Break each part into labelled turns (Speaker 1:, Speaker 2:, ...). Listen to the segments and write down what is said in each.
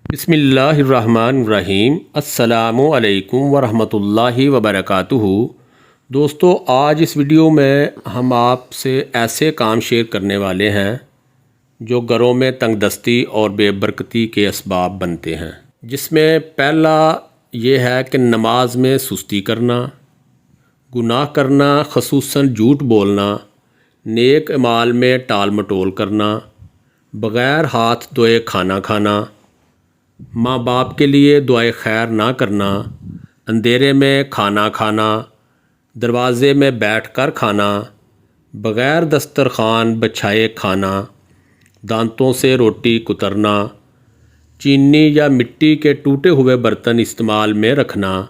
Speaker 1: بسم اللہ الرحمن الرحیم۔ السلام علیکم ورحمۃ اللہ وبرکاتہ۔ دوستو، آج اس ویڈیو میں ہم آپ سے ایسے کام شیئر کرنے والے ہیں جو گھروں میں تنگ دستی اور بے برکتی کے اسباب بنتے ہیں، جس میں پہلا یہ ہے کہ نماز میں سستی کرنا، گناہ کرنا خصوصاً جھوٹ بولنا، نیک اعمال میں ٹال مٹول کرنا، بغیر ہاتھ دھوئے کھانا کھانا، ماں باپ کے لیے دعائے خیر نہ کرنا، اندھیرے میں کھانا کھانا، دروازے میں بیٹھ کر کھانا، بغیر دسترخوان بچھائے کھانا، دانتوں سے روٹی کترنا، چینی یا مٹی کے ٹوٹے ہوئے برتن استعمال میں رکھنا،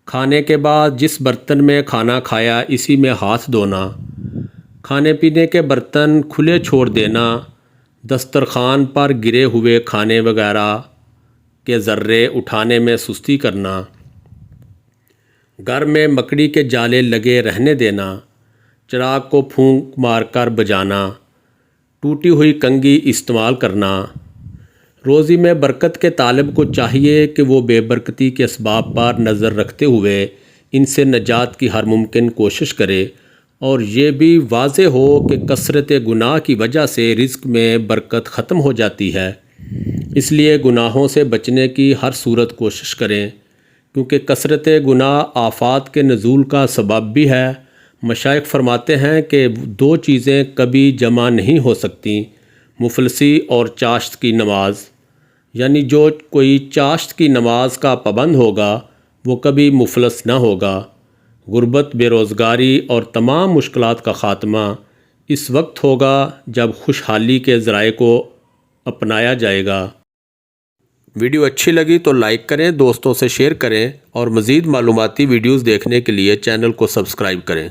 Speaker 1: کھانے کے بعد جس برتن میں کھانا کھایا اسی میں ہاتھ دھونا، کھانے پینے کے برتن کھلے چھوڑ دینا، دسترخوان پر گرے ہوئے کھانے وغیرہ کے ذرے اٹھانے میں سستی کرنا، گھر میں مکڑی کے جالے لگے رہنے دینا، چراغ کو پھونک مار کر بجھانا، ٹوٹی ہوئی کنگھی استعمال کرنا۔ روزی میں برکت کے طالب کو چاہیے کہ وہ بے برکتی کے اسباب پر نظر رکھتے ہوئے ان سے نجات کی ہر ممکن کوشش کرے، اور یہ بھی واضح ہو کہ کثرت گناہ کی وجہ سے رزق میں برکت ختم ہو جاتی ہے، اس لیے گناہوں سے بچنے کی ہر صورت کوشش کریں، کیونکہ کثرت گناہ آفات کے نزول کا سبب بھی ہے۔ مشائخ فرماتے ہیں کہ دو چیزیں کبھی جمع نہیں ہو سکتی، مفلسی اور چاشت کی نماز، یعنی جو کوئی چاشت کی نماز کا پابند ہوگا وہ کبھی مفلس نہ ہوگا۔ غربت، بے روزگاری اور تمام مشکلات کا خاتمہ اس وقت ہوگا جب خوشحالی کے ذرائع کو اپنایا جائے گا۔ ویڈیو اچھی لگی تو لائک کریں، دوستوں سے شیئر کریں، اور مزید معلوماتی ویڈیوز دیکھنے کے لیے چینل کو سبسکرائب کریں۔